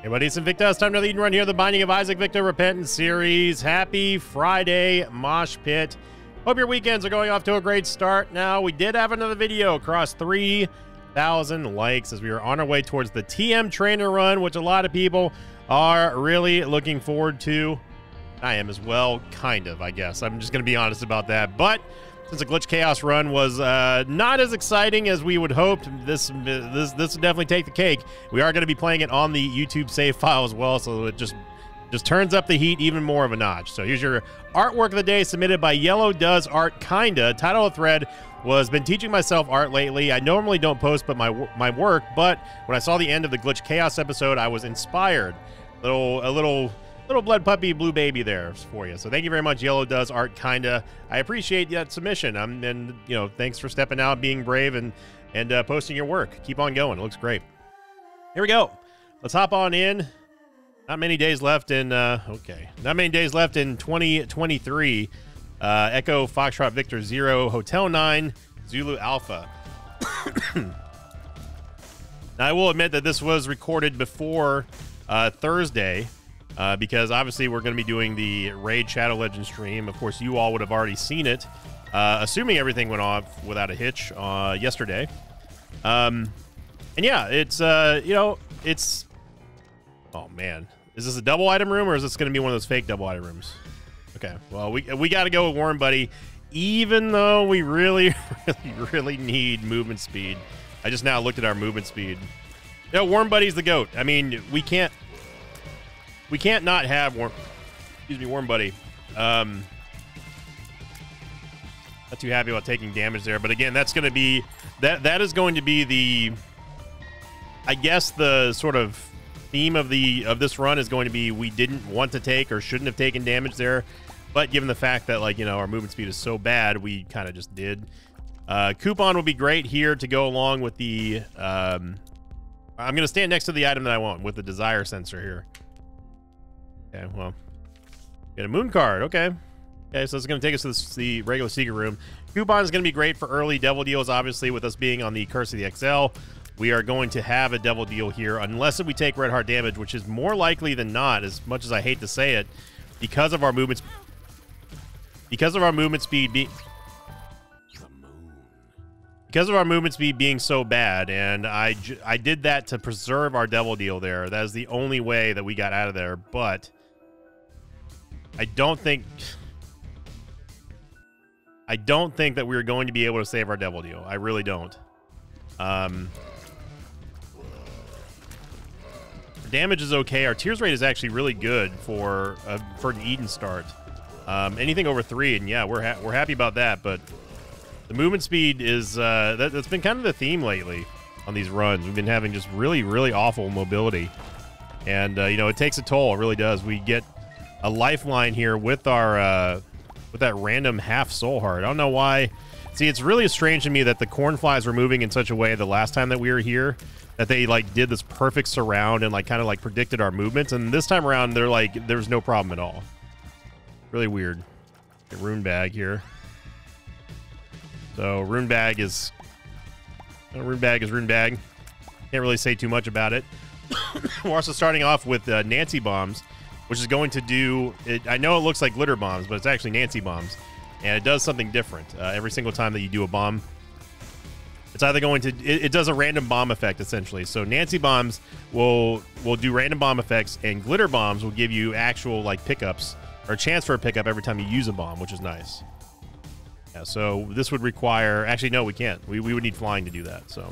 Hey buddy, it's Invictus. Time to lead and run here. The Binding of Isaac Victor Repentance series. Happy Friday, Mosh Pit. Hope your weekends are going off to a great start. Now, we did have another video across 3,000 likes as we are on our way towards the TM Trainer Run, which a lot of people are really looking forward to. I am as well, kind of, I guess. I'm just going to be honest about that. But since the Glitch Chaos Run was not as exciting as we would hoped, this would definitely take the cake. We are going to be playing it on the YouTube save file as well, so it just turns up the heat even more of a notch. So here's your artwork of the day submitted by Yellow Does Art Kinda. Title of thread was Been Teaching Myself Art Lately. I normally don't post my work, but when I saw the end of the Glitch Chaos episode, I was inspired. A little blood puppy blue baby there for you. So thank you very much, Yellow Does Art Kinda. I appreciate that submission. And you know, thanks for stepping out, being brave, and posting your work. Keep on going. It looks great. Here we go. Let's hop on in. Not many days left in not many days left in 2023. Echo Foxtrot Victor 0 Hotel 9 Zulu Alpha. Now, I will admit that this was recorded before Thursday. Because obviously we're going to be doing the Raid Shadow Legends stream. Of course, you all would have already seen it, assuming everything went off without a hitch yesterday. And yeah, it's, you know, it's... Oh, man. Is this a double item room, or is this going to be one of those fake double item rooms? Okay, well, we got to go with Worm Buddy, even though we really need movement speed. I just now looked at our movement speed. You know, Worm Buddy's the GOAT. I mean, we can't not have Worm Buddy. Not too happy about taking damage there, but again, that's going to be that is going to be the, I guess, the sort of theme of this run is going to be we didn't want to take or shouldn't have taken damage there, but given the fact that, like, you know, our movement speed is so bad, we kind of just did. Coupon will be great here to go along with the I'm going to stand next to the item that I want with the desire sensor here. Okay, well, get a moon card. Okay, so it's going to take us to the regular secret room. Coupon is going to be great for early devil deals. Obviously, with us being on the Curse of the XL, we are going to have a devil deal here, unless we take red heart damage, which is more likely than not. As much as I hate to say it, because of our movement speed being so bad, and I did that to preserve our devil deal there. That is the only way that we got out of there, but I don't think that we're going to be able to save our devil deal. I really don't. Damage is okay. Our tears rate is actually really good for an Eden start. Anything over 3, and yeah, we're happy about that. But the movement speed is that's been kind of the theme lately on these runs. We've been having just really awful mobility, and you know, it takes a toll. It really does. We get a lifeline here with our with that random half soul heart. I don't know why. See, it's really strange to me that the cornflies were moving in such a way the last time that we were here that they like did this perfect surround and like kind of like predicted our movements, and this time around they're like there's no problem at all. Really weird. Get rune bag here. So rune bag is rune bag. Can't really say too much about it. We're also starting off with Nancy bombs, which is going to do it. I know it looks like glitter bombs, but it's actually Nancy bombs, and it does something different every single time that you do a bomb. It's either going to it does a random bomb effect essentially. So Nancy bombs will do random bomb effects, and glitter bombs will give you actual like pickups or a chance for a pickup every time you use a bomb, which is nice. Yeah, so this would require, actually no, we can't. We would need flying to do that. So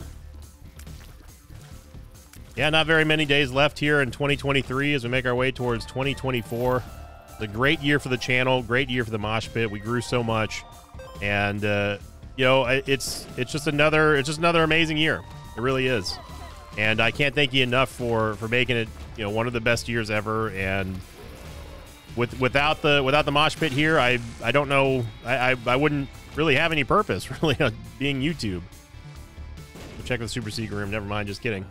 yeah, not very many days left here in 2023 as we make our way towards 2024. It's a great year for the channel, great year for the Mosh Pit. We grew so much, and you know, it's just another amazing year. It really is, and I can't thank you enough for making it, you know, one of the best years ever. And without the Mosh Pit here, I don't know, I wouldn't really have any purpose really on being YouTube. We'll check the super secret room. Never mind, just kidding.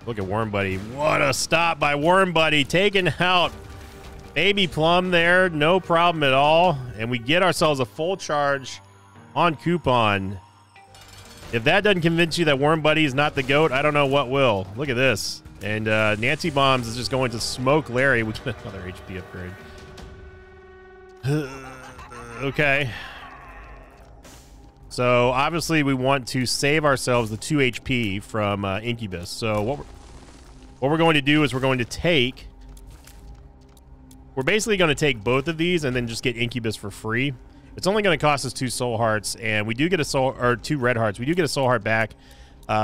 Look at Worm Buddy. What a stop by Worm Buddy, taking out Baby Plum there, no problem at all. And we get ourselves a full charge on Coupon. If that doesn't convince you that Worm Buddy is not the GOAT, I don't know what will. Look at this. And Nancy Bombs is just going to smoke Larry. We get another HP upgrade. Okay. So obviously we want to save ourselves the 2 HP from Incubus. So what we're going to do is we're basically going to take both of these and then just get Incubus for free. It's only going to cost us 2 soul hearts, and we do get a 2 red hearts. We do get a soul heart back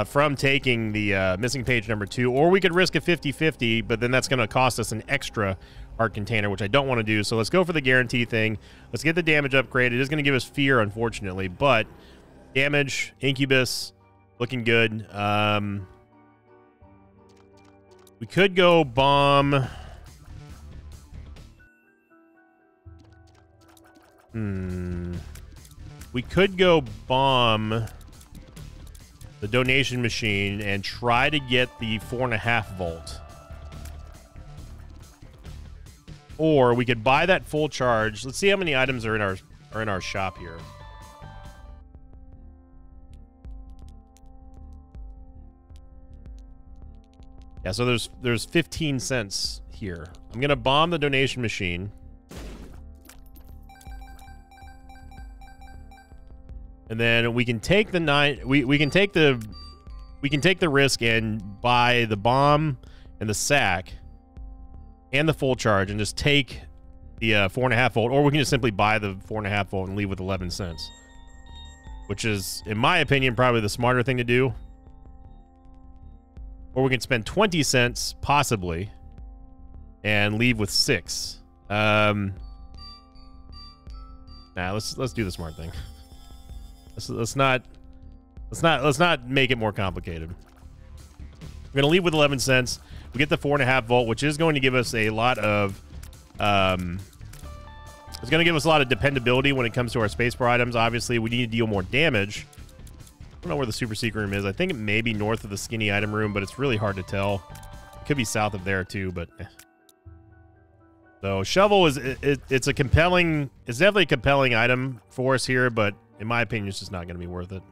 from taking the missing page number 2, or we could risk a 50-50, but then that's going to cost us an extra heart container, which I don't want to do. So let's go for the guarantee thing. Let's get the damage upgrade. It is going to give us fear, unfortunately, but damage, Incubus, looking good. We could go bomb. We could go bomb the donation machine and try to get the 4.5 volt. Or we could buy that full charge. Let's see how many items are in our shop here. Yeah, so there's 15 cents here. I'm gonna bomb the donation machine. And then we can take the we can take the risk and buy the bomb and the sack and the full charge and just take the 4.5 volt, or we can just simply buy the 4.5 volt and leave with 11 cents, which is, in my opinion, probably the smarter thing to do. Or we can spend 20 cents possibly and leave with 6. Nah, let's do the smart thing. Let's not make it more complicated. We're gonna leave with 11 cents. We get the 4.5 volt, which is going to give us a lot of it's going to give us a lot of dependability when it comes to our spacebar items. Obviously, we need to deal more damage. I don't know where the super secret room is. I think it may be north of the skinny item room, but it's really hard to tell. It could be south of there too, but so shovel is it's definitely a compelling item for us here, but in my opinion, it's just not going to be worth it.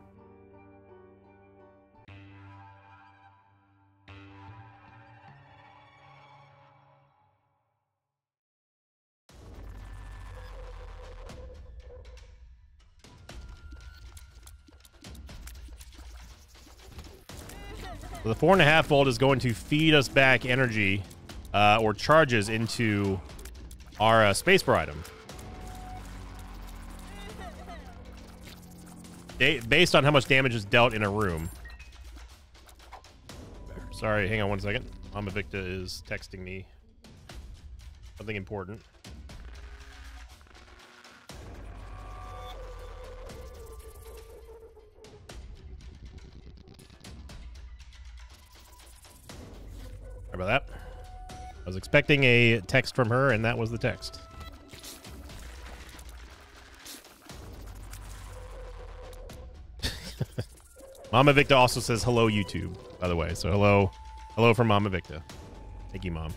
So the 4.5 volt is going to feed us back energy or charges into our spacebar item. Based on how much damage is dealt in a room. Sorry, hang on one second. Mama Victa is texting me something important. Sorry about that. I was expecting a text from her, and that was the text. Mama Victa also says hello YouTube, by the way. So hello from Mama Victa. Thank you, Mom.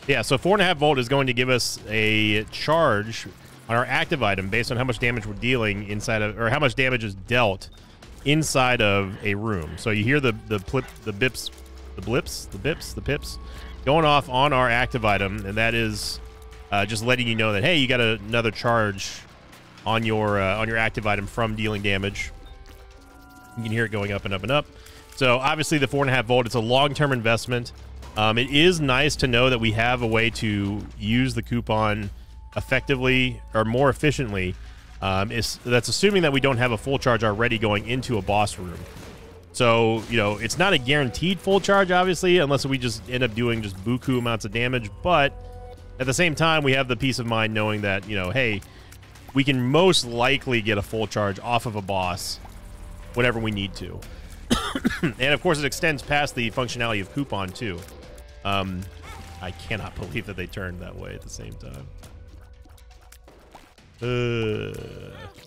Yeah, so 4.5 volt is going to give us a charge on our active item based on how much damage we're dealing inside of, or how much damage is dealt inside of a room. So you hear the bips going off on our active item, and that is just letting you know that, hey, you got another charge on your active item from dealing damage. You can hear it going up and up and up. So obviously the 4.5 volt, it's a long-term investment. It is nice to know that we have a way to use the coupon effectively or more efficiently. That's assuming that we don't have a full charge already going into a boss room. So, you know, it's not a guaranteed full charge, obviously, unless we just end up doing just buku amounts of damage. But at the same time, we have the peace of mind knowing that, you know, hey, we can most likely get a full charge off of a boss whenever we need to. And of course, it extends past the functionality of coupon too. I cannot believe that they turned that way at the same time.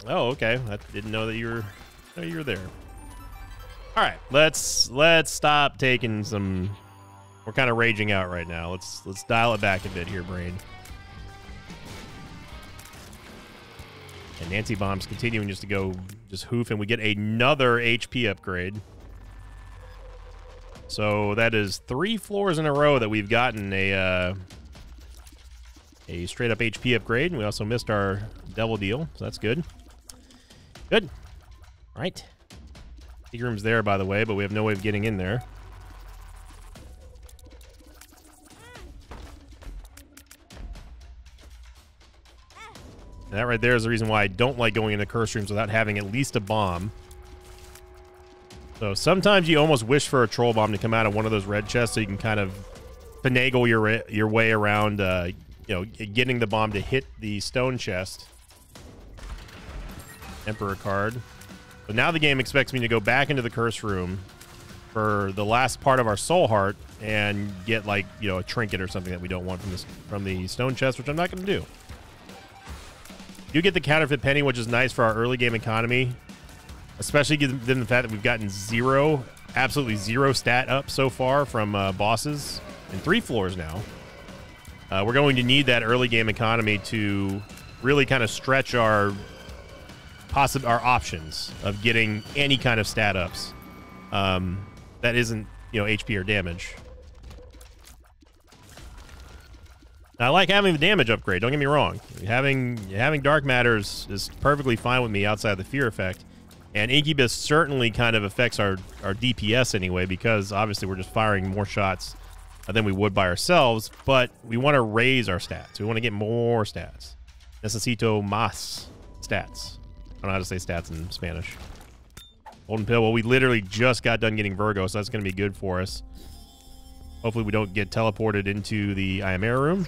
Oh, okay. I didn't know that you were there. All right, let's stop taking some. We're kind of raging out right now. Let's dial it back a bit here, brain. And Nancy Bomb's continuing just to go just hoof, and we get another HP upgrade. So that is 3 floors in a row that we've gotten a straight up HP upgrade. And we also missed our devil deal, so that's good. Good. All right. Big room's there, by the way, but we have no way of getting in there. And that right there is the reason why I don't like going into curse rooms without having at least a bomb. So sometimes you almost wish for a troll bomb to come out of one of those red chests so you can kind of finagle your way around, you know, getting the bomb to hit the stone chest. Emperor card. But now the game expects me to go back into the curse room for the last part of our soul heart and get, like, you know, a trinket or something that we don't want from the stone chest, which I'm not going to do. You get the counterfeit penny, which is nice for our early game economy, especially given the fact that we've gotten absolutely zero stat up so far from bosses in 3 floors now. We're going to need that early game economy to really kind of stretch our options of getting any kind of stat ups that isn't, you know, HP or damage. I like having the damage upgrade, don't get me wrong. Having dark matter is perfectly fine with me outside of the fear effect. And Incubus certainly kind of affects our DPS anyway, because obviously we're just firing more shots than we would by ourselves, but we want to raise our stats. We want to get more stats. Necesito más stats. I don't know how to say stats in Spanish. Golden Pill, well, we literally just got done getting Virgo, so that's going to be good for us. Hopefully we don't get teleported into the Ayamera room.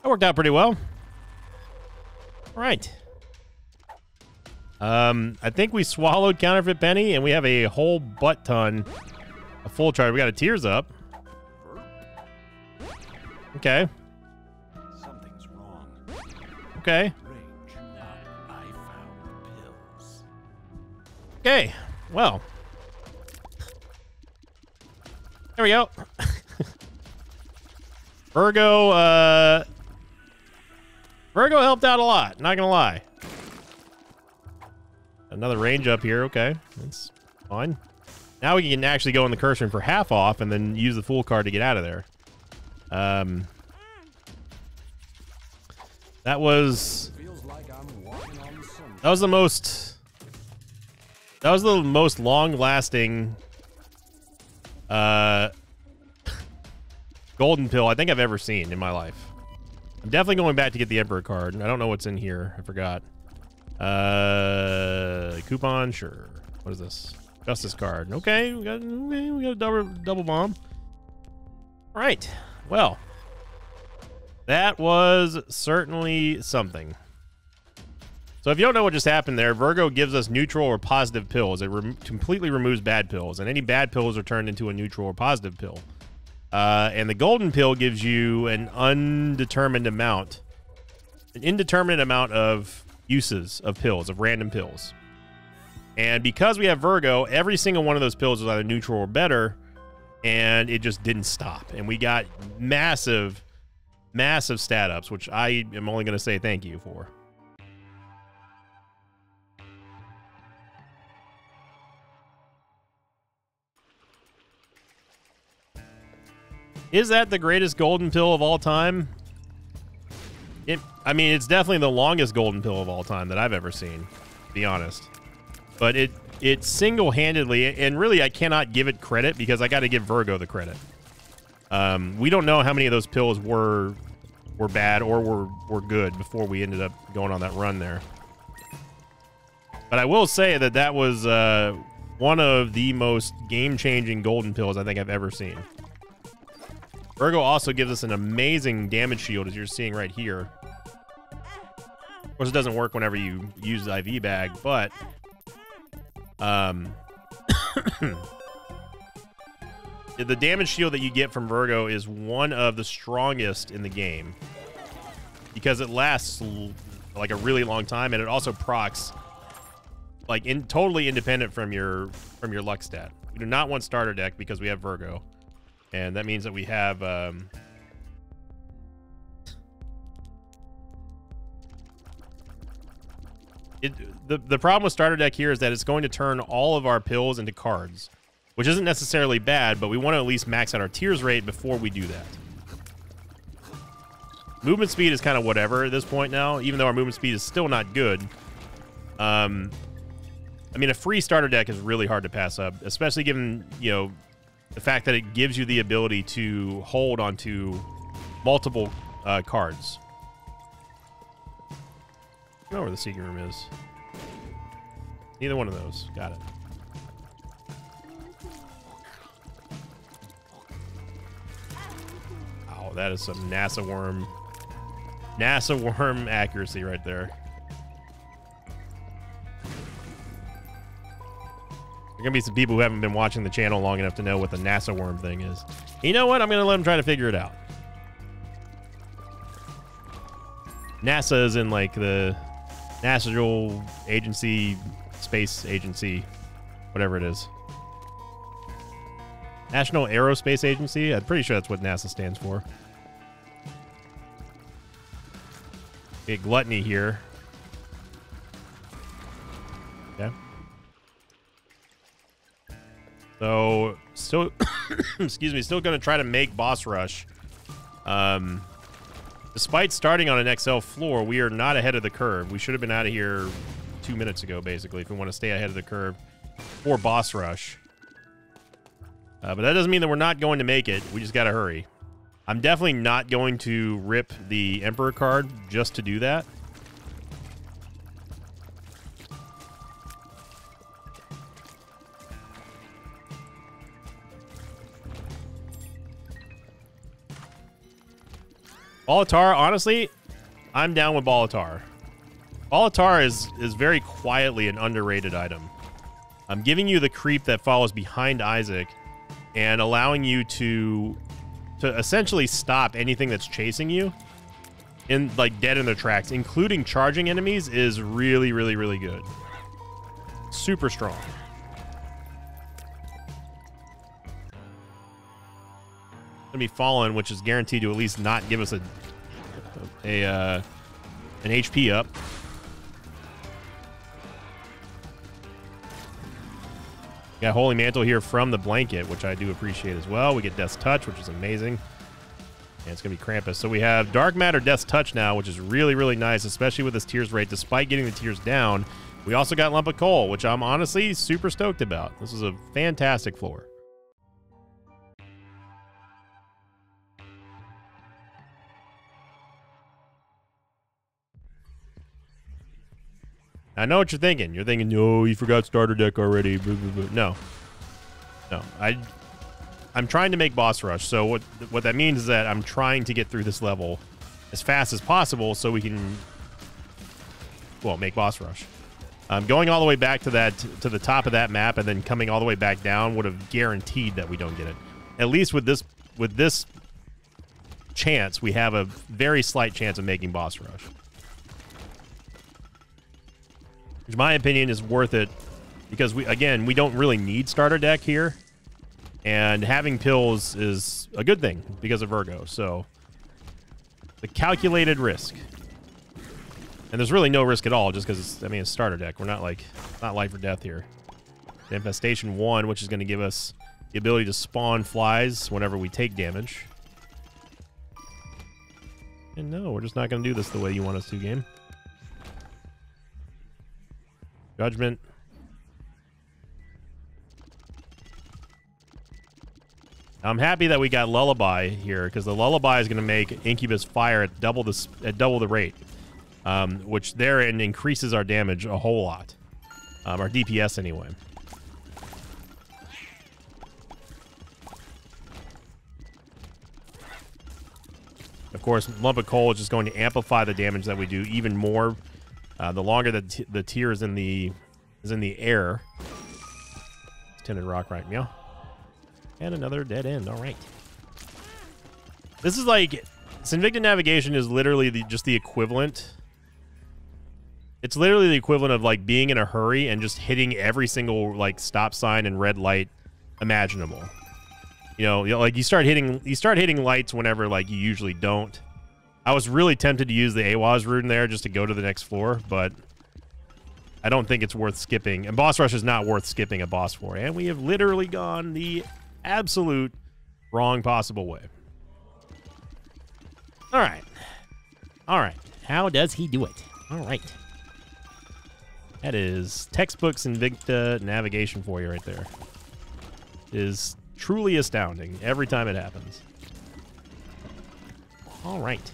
That worked out pretty well. All right. I think we swallowed counterfeit penny, and we have a whole butt ton of full charge. We got a tears up. Okay. Something's wrong. Okay. Range up. I found pills. Okay. Well. There we go. Virgo helped out a lot, not gonna lie. Another range up here, okay. That's fine. Now we can actually go in the curse room for half off and then use the fool card to get out of there. That was the most long-lasting golden pill I think I've ever seen in my life. I'm definitely going back to get the Emperor card. I don't know what's in here. I forgot. Coupon, sure. What is this? Justice card. Okay, we got a double bomb. All right. Well, that was certainly something. So if you don't know what just happened there, Virgo gives us neutral or positive pills. It completely removes bad pills, and any bad pills are turned into a neutral or positive pill. And the golden pill gives you an indeterminate amount of uses of pills, of random pills. And because we have Virgo, every single one of those pills was either neutral or better, and it just didn't stop. And we got massive, massive stat ups, which I am only going to say thank you for. Is that the greatest golden pill of all time? I mean, it's definitely the longest golden pill of all time that I've ever seen, to be honest. But it single-handedly, and really I cannot give it credit because I got to give Virgo the credit. We don't know how many of those pills were bad or were good before we ended up going on that run there. But I will say that that was one of the most game-changing golden pills I think I've ever seen. Virgo also gives us an amazing damage shield, as you're seeing right here. course, it doesn't work whenever you use the IV bag, but the damage shield that you get from Virgo is one of the strongest in the game because it lasts like a really long time, and it also procs like totally independent from your luck stat. We do not want starter deck because we have Virgo, and that means that we have the problem with starter deck here is that it's going to turn all of our pills into cards, which isn't necessarily bad, but we want to at least max out our tears rate before we do that. Movement speed is kind of whatever at this point now, even though our movement speed is still not good. I mean, a free starter deck is really hard to pass up, especially given, you know, the fact that it gives you the ability to hold onto multiple cards. I don't know where the secret room is. Neither one of those. Got it. Oh, that is some NASA worm accuracy right there. There are gonna be some people who haven't been watching the channel long enough to know what the NASA worm thing is. You know what? I'm gonna let them try to figure it out. NASA is in like the National Agency, Space Agency, whatever it is. National Aerospace Agency? I'm pretty sure that's what NASA stands for. Get Gluttony here. Okay. So, still, excuse me, still going to try to make boss rush. Despite starting on an XL floor, we are not ahead of the curve. We should have been out of here 2 minutes ago, basically, if we want to stay ahead of the curve for boss rush. But that doesn't mean that we're not going to make it. We just got to hurry. I'm definitely not going to rip the Emperor card just to do that. Bolitar, honestly, I'm down with Bolitar. Bolitar is very quietly an underrated item. I'm giving you the creep that follows behind Isaac and allowing you to essentially stop anything that's chasing you in like dead in their tracks, including charging enemies, is really, really, really good. Super strong. Gonna be Fallen, which is guaranteed to at least not give us an HP up. Got Holy Mantle here from the blanket, which I do appreciate as well. We get Death's Touch, which is amazing. And it's going to be Krampus. So we have Dark Matter, Death's Touch now, which is really, really nice, especially with this tears rate. Despite getting the tears down, we also got Lump of Coal, which I'm honestly super stoked about. This is a fantastic floor. I know what you're thinking. You're thinking, no, you forgot starter deck already. No. No. I'm trying to make boss rush. So what that means is that I'm trying to get through this level as fast as possible so we can, well, make boss rush. Going all the way back to the top of that map and then coming all the way back down would have guaranteed that we don't get it. At least with this chance, we have a very slight chance of making boss rush. Which, in my opinion, is worth it because we don't really need starter deck here, and having pills is a good thing because of Virgo. So the calculated risk, and there's really no risk at all, just because it's starter deck. We're not life or death here. The Infestation 1, which is going to give us the ability to spawn flies whenever we take damage. And no, we're just not going to do this the way you want us to, game. Judgment. I'm happy that we got Lullaby here because the Lullaby is going to make Incubus fire at double the rate, which therein increases our damage a whole lot, our DPS anyway. Of course, Lump of Coal is just going to amplify the damage that we do even more The longer the tier is in the air. Tinted rock right meow. And another dead end. All right. This is like Sinvicta Navigation is literally just the equivalent. It's literally the equivalent of like being in a hurry and just hitting every single like stop sign and red light imaginable. You know, like you start hitting lights whenever like you usually don't. I was really tempted to use the Awaz rune there just to go to the next floor, but I don't think it's worth skipping. And Boss Rush is not worth skipping a boss for. And we have literally gone the absolute wrong possible way. All right. All right. How does he do it? All right. That is textbook Sinvicta Navigation for you right there. It is truly astounding every time it happens. All right.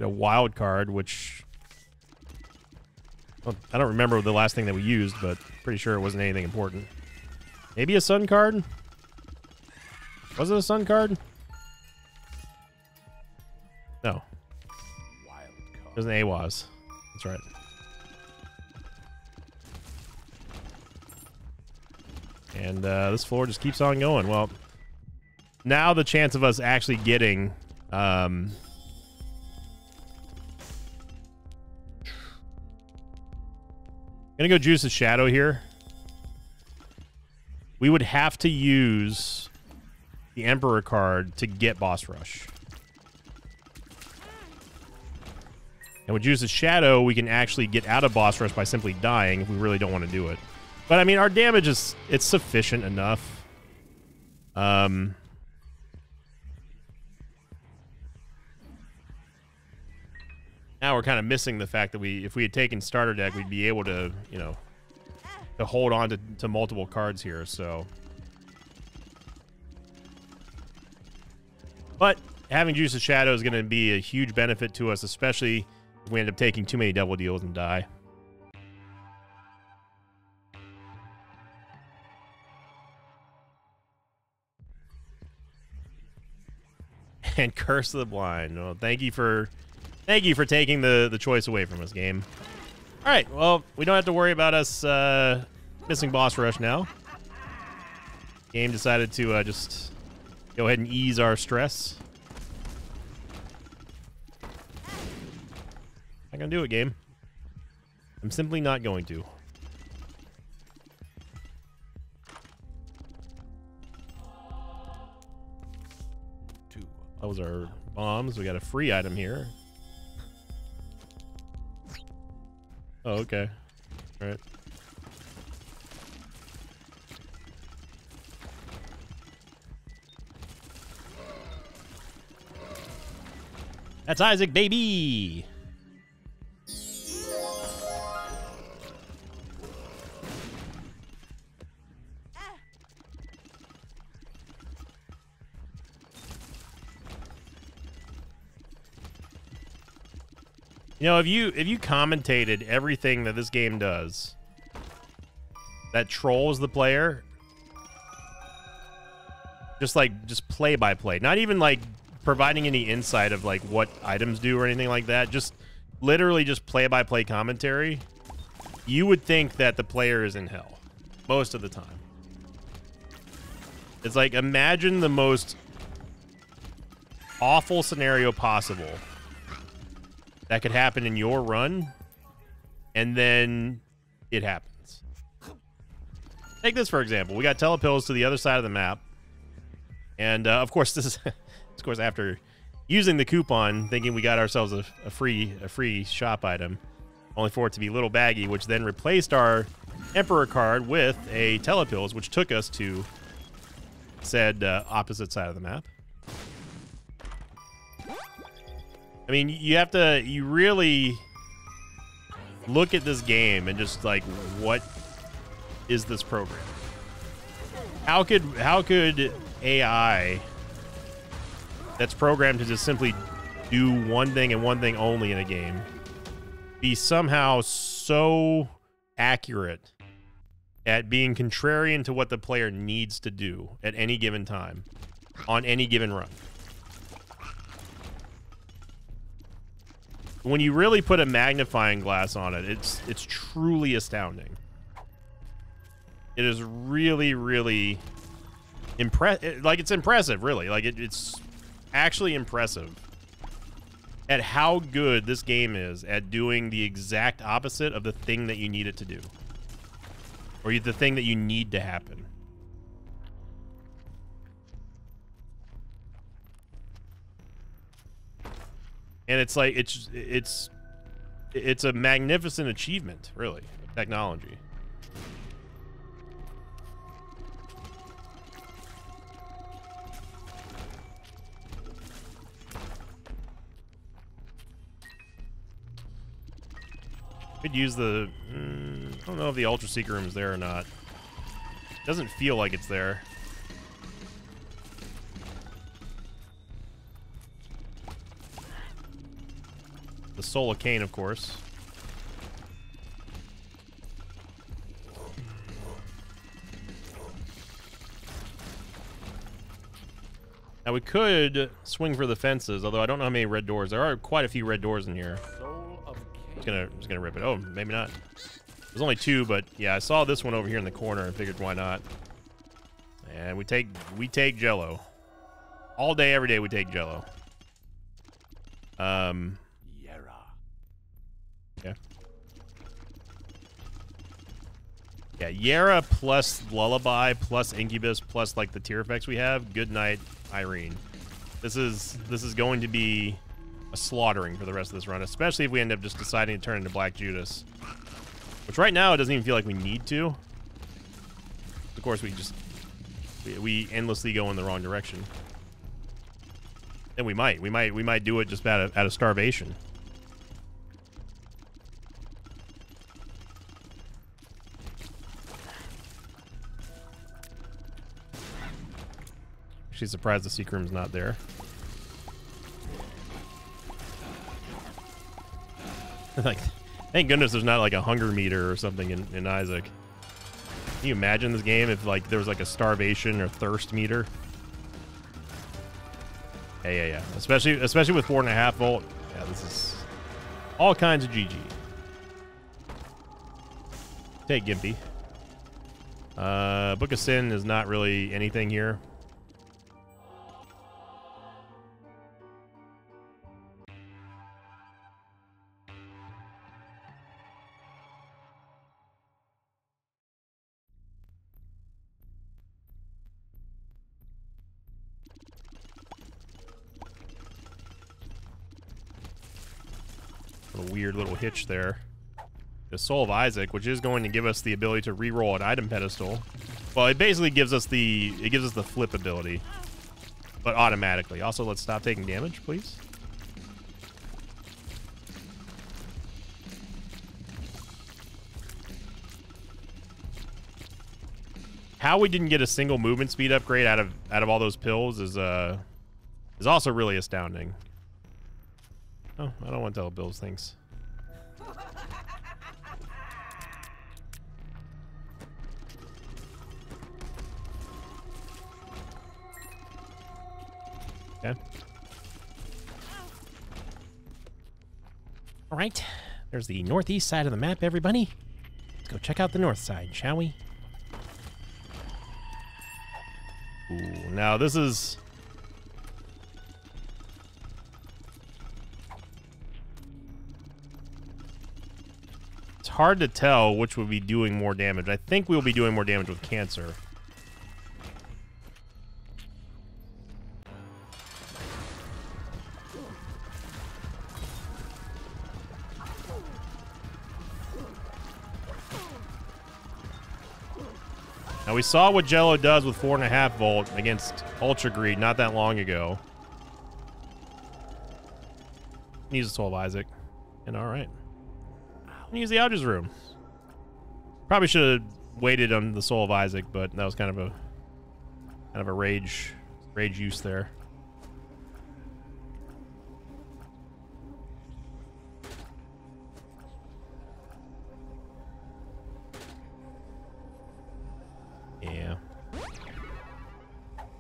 A wild card, which well, I don't remember the last thing that we used, but pretty sure it wasn't anything important. Maybe a sun card? Was it a sun card? No. Wild card. It was an Awaz. That's right. And this floor just keeps on going. Well, now the chance of us actually getting gonna go Juice's Shadow here. We would have to use the Emperor card to get Boss Rush. And with Juice's Shadow, we can actually get out of Boss Rush by simply dying if we really don't want to do it. But I mean, our damage is, it's sufficient enough. Now we're kind of missing the fact that if we had taken starter deck, we'd be able to, you know, to hold on to multiple cards here, so. But having Juice's Shadow is going to be a huge benefit to us, especially if we end up taking too many double deals and die. And Curse of the Blind. Well, thank you for taking the choice away from us, game. All right, well, we don't have to worry about us missing Boss Rush now. Game decided to just go ahead and ease our stress. Not gonna do it, game. I'm simply not going to. Those are bombs. We got a free item here. Oh, okay. All right. That's Isaac, baby. You know, if you commentated everything that this game does that trolls the player, just play by play, not even like providing any insight of like what items do or anything like that, just literally just play by play commentary, you would think that the player is in hell most of the time. It's like, imagine the most awful scenario possible that could happen in your run, and then it happens. Take this, for example. We got telepills to the other side of the map. And, of course, this is, of course, after using the coupon, thinking we got ourselves a free shop item, only for it to be Little Baggy, which then replaced our Emperor card with a telepills, which took us to said opposite side of the map. I mean, you really look at this game and just like, what is this program? How could AI that's programmed to just simply do one thing and one thing only in a game be somehow so accurate at being contrarian to what the player needs to do at any given time on any given run? when you really put a magnifying glass on it, it's truly astounding. It is really, really like, it's impressive, really. Like, it's actually impressive at how good this game is at doing the exact opposite of the thing that you need it to do. Or the thing that you need to happen. And it's like, it's a magnificent achievement, really, of technology. Could use the, I don't know if the Ultra Secret Room is there or not. Doesn't feel like it's there. The Soul of Cain, of course. Now we could swing for the fences, although I don't know how many red doors. There are quite a few red doors in here. I'm just gonna rip it. Oh, maybe not. There's only 2, but yeah, I saw this one over here in the corner and figured why not. And we take Jello. All day, every day we take Jello. Yeah. Yeah, Yara plus Lullaby plus Incubus plus like the tier effects we have. Good night, Irene. This is going to be a slaughtering for the rest of this run, especially if we end up just deciding to turn into Black Judas. Which right now it doesn't even feel like we need to. Of course, we endlessly go in the wrong direction. And we might do it just out of starvation. Actually surprised the secret room's not there. Like, thank goodness there's not like a hunger meter or something in Isaac. Can you imagine this game if like there was like a starvation or thirst meter? Yeah. Especially with 4.5 volt. Yeah, this is all kinds of GG. Take Gimpy. Book of Sin is not really anything here. A weird little hitch there. The Soul of Isaac, which is going to give us the ability to re-roll an item pedestal. Well, it basically gives us the flip ability, but automatically. Also, let's stop taking damage, please. How we didn't get a single movement speed upgrade out of all those pills is also really astounding. Oh, I don't want to tell Bills things. Okay. All right. There's the northeast side of the map, everybody. Let's go check out the north side, shall we? Ooh, now this is... It's hard to tell which would be doing more damage. I think we'll be doing more damage with Cancer. Now we saw what Jello does with 4.5 volt against Ultra Greed not that long ago. Use the Soul of Isaac. And alright. Use the Alga's Room. Probably should have waited on the Soul of Isaac, but that was kind of a rage use there. Yeah.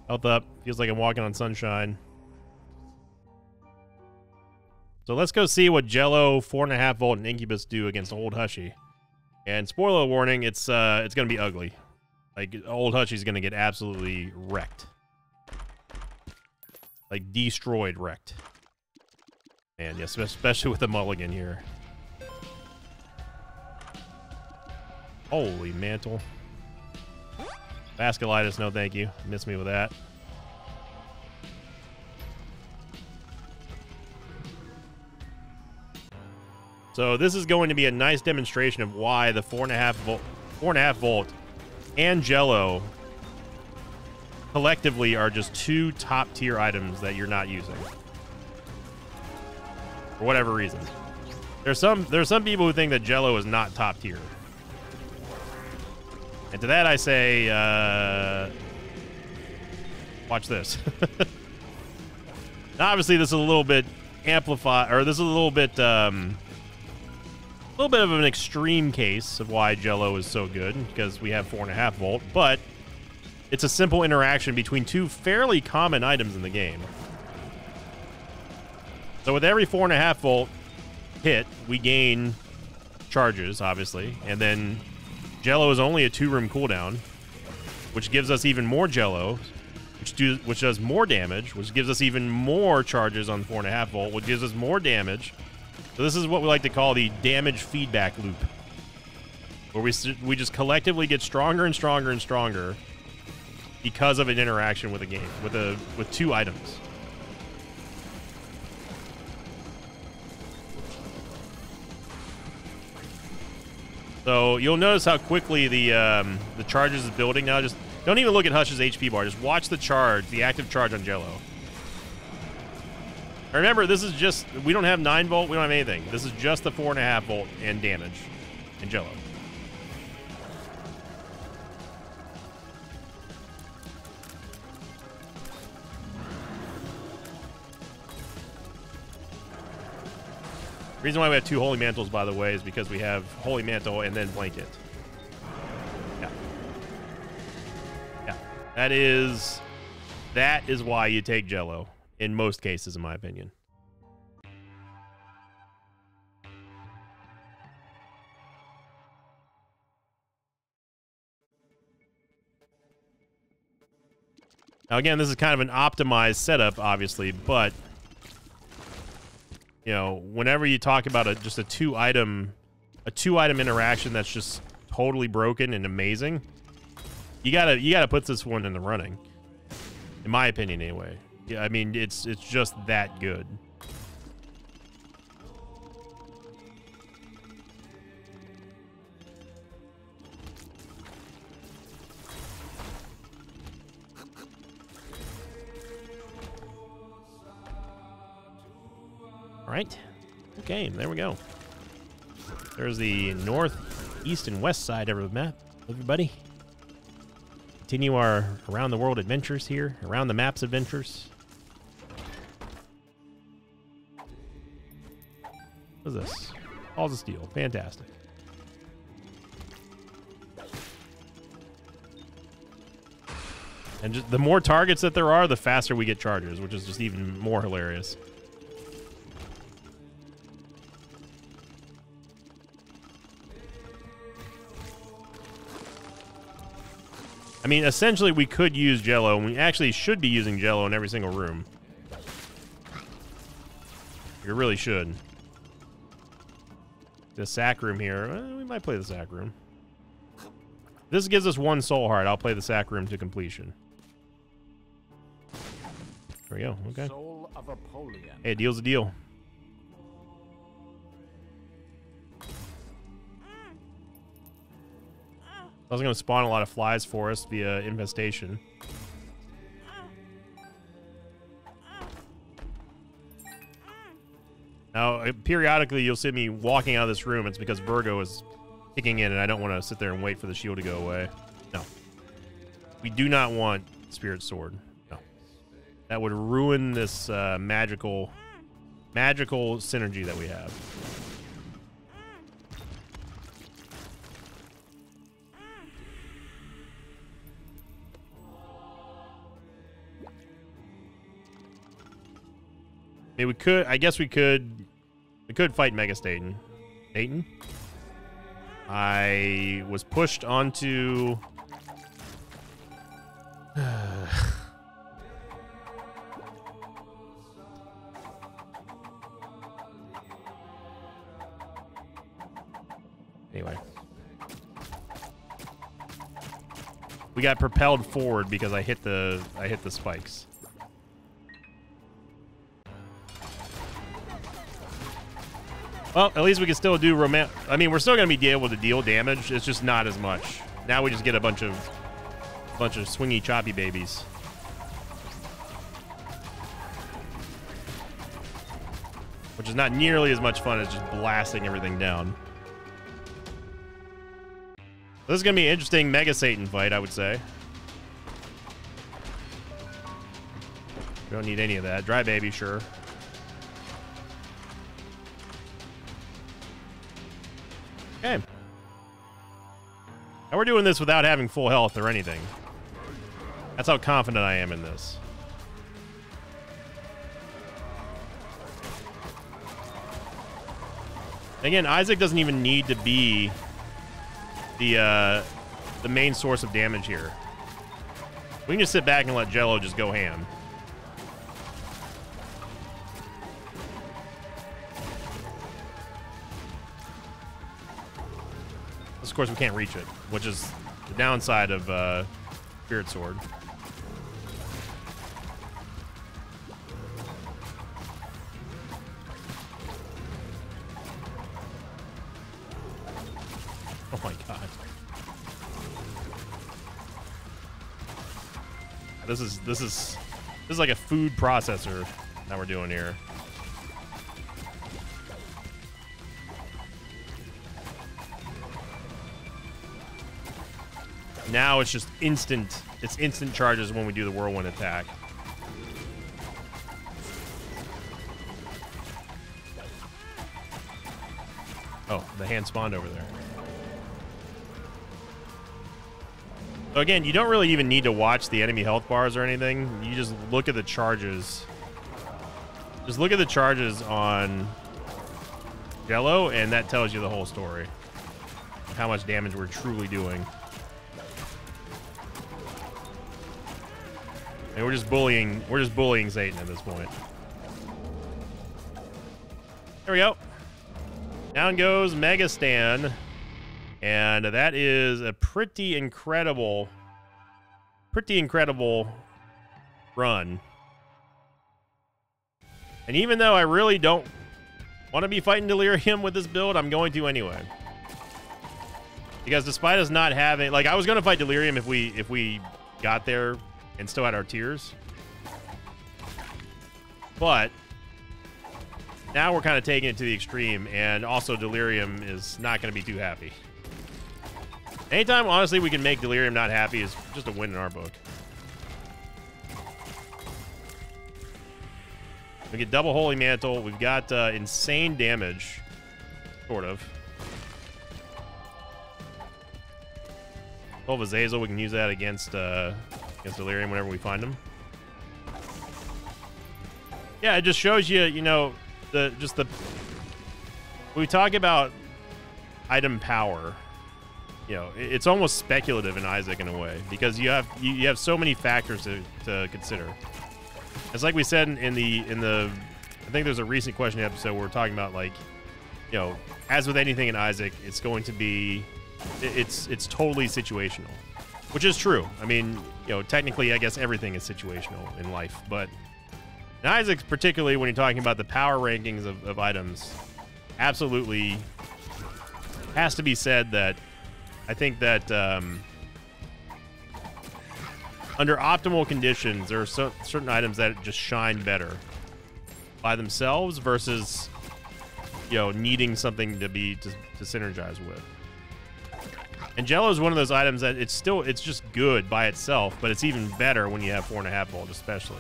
Health up. Feels like I'm walking on sunshine. So let's go see what Jello, 4.5 volt, and Incubus do against Old Hushy. And spoiler warning, it's gonna be ugly. Like, Old Hushy's gonna get absolutely wrecked. Like, destroyed, wrecked. And yes, especially with the mulligan here. Holy mantle. Vasculitis, no thank you. Miss me with that. So this is going to be a nice demonstration of why the 4.5 volt and Jello collectively are just two top tier items that you're not using for whatever reason. There's some people who think that Jello is not top tier, and to that I say, watch this. Now, obviously, this is a little bit amplified, or this is a little bit of an extreme case of why Jello is so good, because we have 4.5 volt, but it's a simple interaction between two fairly common items in the game. So with every 4.5 volt hit, we gain charges, obviously, and then Jello is only a 2-room cooldown, which gives us even more Jello, which does more damage, which gives us even more charges on 4.5 volt, which gives us more damage. So this is what we like to call the damage feedback loop, where we just collectively get stronger and stronger and stronger because of an interaction with a game, with two items. So you'll notice how quickly the charges is building now. Just don't even look at Hush's HP bar. Just watch the charge, the active charge on Jello. Remember, this is just, we don't have 9 volt, we don't have anything. This is just the 4.5 volt and damage in Jello. The reason why we have 2 Holy Mantles, by the way, is because we have Holy Mantle and then Blanket. Yeah. Yeah. That is why you take Jello. In most cases, in my opinion. Now, again, this is kind of an optimized setup, obviously, but, you know, whenever you talk about just a two-item interaction that's just totally broken and amazing, you gotta put this one in the running, in my opinion, anyway. Yeah, I mean, it's just that good. All right. Okay, there we go. There's the north, east, and west side of the map, everybody. Continue our around the world adventures here, around the maps adventures. What is this? Balls of Steel. Fantastic. And just the more targets that there are, the faster we get charges, which is just even more hilarious. I mean, essentially, we could use Jello, and we actually should be using Jello in every single room. We really should. The sack room here. We might play the sack room. This gives us 1 soul heart. I'll play the sack room to completion. There we go. Okay. Soul of Apollyon. Hey, deal's a deal. I was going to spawn a lot of flies for us via infestation. Now, periodically, you'll see me walking out of this room. It's because Virgo is kicking in, and I don't want to sit there and wait for the shield to go away. No. We do not want Spirit Sword. No. That would ruin this magical synergy that we have. I mean, I guess we could could fight Mega Staten. Staten? I was pushed onto... Anyway. We got propelled forward because I hit the spikes. Well, at least we can still do I mean, we're still going to be able to deal damage. It's just not as much. Now we just get a bunch of swingy choppy babies. Which is not nearly as much fun as just blasting everything down. This is going to be an interesting Mega Satan fight, I would say. We don't need any of that. Dry baby, sure. Okay. And we're doing this without having full health or anything. That's how confident I am in this. Again, Isaac doesn't even need to be the main source of damage here. We can just sit back and let Jello just go ham. Of course, we can't reach it, which is the downside of Spirit Sword. Oh my god. This is like a food processor that we're doing here. Now it's just instant. It's instant charges when we do the whirlwind attack. Oh, the hand spawned over there. So again, you don't really even need to watch the enemy health bars or anything. You just look at the charges. Just look at the charges on Jello, and that tells you the whole story. How much damage we're truly doing. And we're just bullying Satan at this point. There we go. Down goes Mega Stan. And that is a pretty incredible run. And even though I really don't want to be fighting Delirium with this build, I'm going to anyway. Because despite us not having, like, I was going to fight Delirium if we got there and still had our tiers. But now we're kind of taking it to the extreme, and also Delirium is not going to be too happy. Anytime, honestly, we can make Delirium not happy is just a win in our book. We get double Holy Mantle. We've got insane damage, sort of. Full of Azazel, we can use that against Delirium whenever we find him. Yeah, it just shows you, you know, when we talk about item power, you know, it's almost speculative in Isaac in a way, because you have so many factors to consider. It's like we said in the I think there's a recent question episode where we're talking about, like, you know, as with anything in Isaac, it's going to be it's totally situational, which is true. I mean, you know, technically, I guess everything is situational in life, but in Isaac, particularly when you're talking about the power rankings of items, absolutely has to be said that I think that under optimal conditions, there are certain items that just shine better by themselves versus, you know, needing something to synergize with. And Jello is one of those items that it's just good by itself, but it's even better when you have 4.5 volt, especially.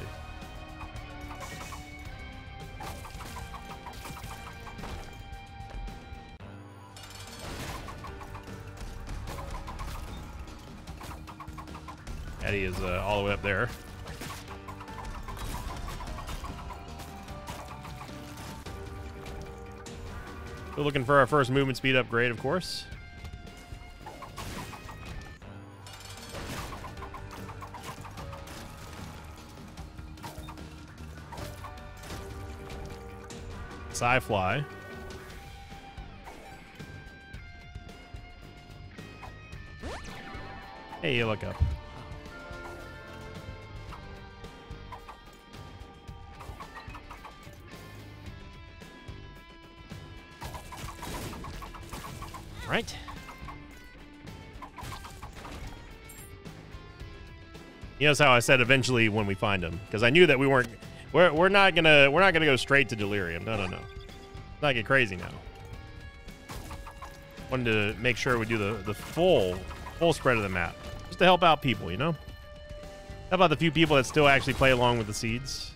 Eddie is all the way up there. We're looking for our first movement speed upgrade, of course. Sci-fly. Hey, you look up. Right. You notice how I said eventually when we find them, because I knew that we weren't. We're not gonna go straight to Delirium. No. Let's not get crazy now. Wanted to make sure we do the full spread of the map, just to help out people, you know. How about the few people that still actually play along with the seeds?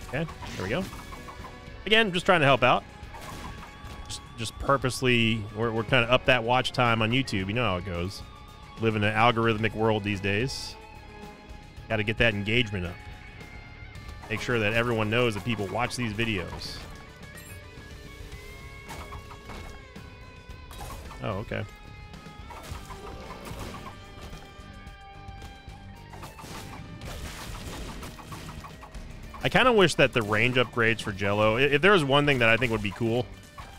Okay, there we go. Again, just trying to help out. Just purposely, we're kind of up that watch time on YouTube. You know how it goes. Live in an algorithmic world these days. Got to get that engagement up. Make sure that everyone knows that people watch these videos. Oh, okay. I kind of wish that the range upgrades for Jello, if there was one thing that I think would be cool,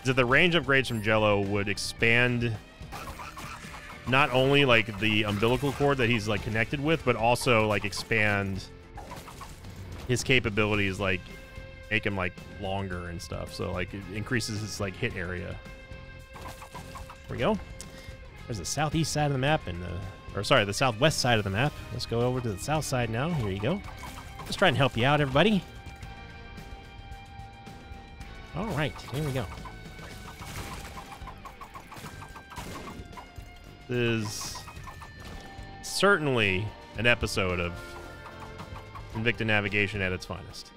is that the range upgrades from Jello would expand not only like the umbilical cord that he's like connected with, but also like expand his capabilities, like make him like longer and stuff. So like it increases his like hit area. There we go. There's the southeast side of the map and the southwest side of the map. Let's go over to the south side now. Here you go. Let's try and help you out, everybody. All right, here we go. This is certainly an episode of Invicta Navigation at its finest.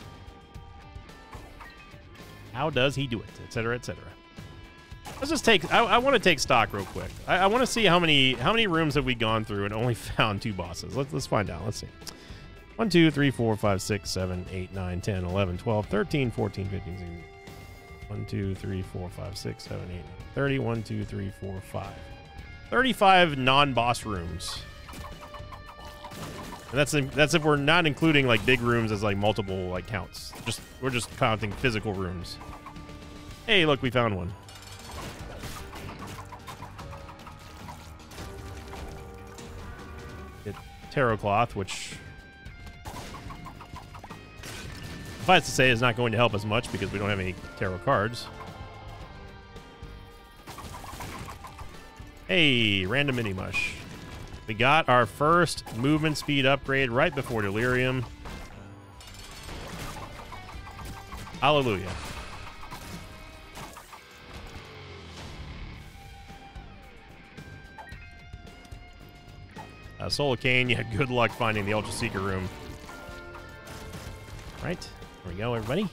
How does he do it? Etc. etc. Let's just take. I want to take stock real quick. I want to see how many rooms have we gone through and only found 2 bosses. Let's find out. Let's see. 1, 2, 3, 4, 5, 6, 7, 8, 9, 10, 11, 12, 13, 14, 15, 16. 1, 2, 3, 4, 5, 6, 7, 8, 9, 30. 1, 2, 3, 4, 5. 35 non-boss rooms. And that's if we're not including like big rooms as like multiple like counts. We're just counting physical rooms. Hey, look, we found one. Get Tarot Cloth, which suffice to say is not going to help us much because we don't have any tarot cards. Hey, random mini mush. We got our first movement speed upgrade right before Delirium. Hallelujah. Soul of Cain, you had good luck finding the Ultra Seeker room. Right, there we go, everybody.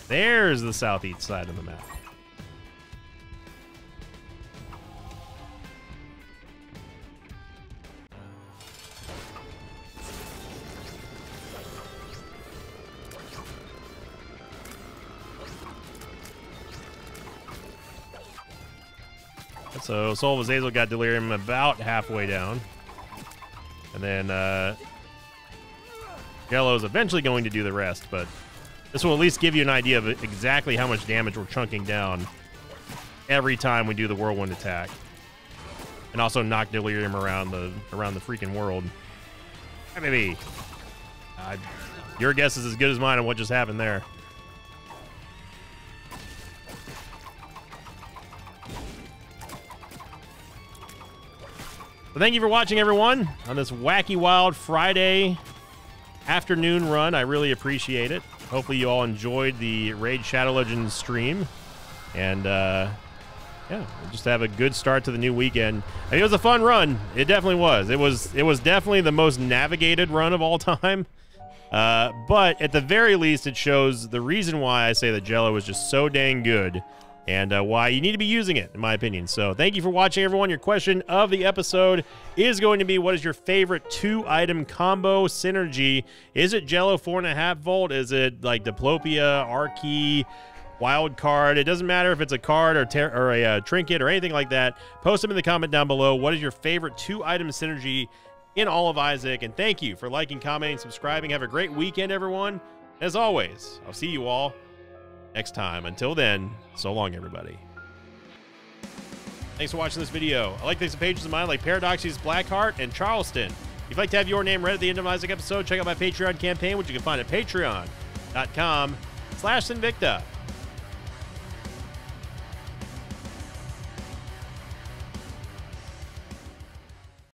There's the southeast side of the map. So Soul of Azazel got Delirium about halfway down. And then Jello's eventually going to do the rest, but this will at least give you an idea of exactly how much damage we're chunking down every time we do the whirlwind attack. And also knock Delirium around the freaking world. Hey, baby. Your guess is as good as mine on what just happened there. So thank you for watching, everyone, on this wacky, wild Friday afternoon run. I really appreciate it. Hopefully you all enjoyed the Raid Shadow Legends stream. And, yeah, just have a good start to the new weekend. I think it was a fun run. It definitely was. It was definitely the most navigated run of all time. But at the very least, it shows the reason why I say that Jello is just so dang good and why you need to be using it, in my opinion. So thank you for watching, everyone. Your question of the episode is going to be, what is your favorite 2-item combo synergy? Is it Jello 4.5 volt? Is it like Diplopia, Archie, Wild Card? It doesn't matter if it's a card or a trinket or anything like that. Post them in the comment down below. What is your favorite 2-item synergy in all of Isaac? And thank you for liking, commenting, subscribing. Have a great weekend, everyone. As always, I'll see you all next time. Until then, so long, everybody. Thanks for watching this video. I like these pages of mine like Paradoxes, Blackheart, and Charleston. If you'd like to have your name read at the end of an Isaac episode, check out my Patreon campaign, which you can find at patreon.com/Sinvicta.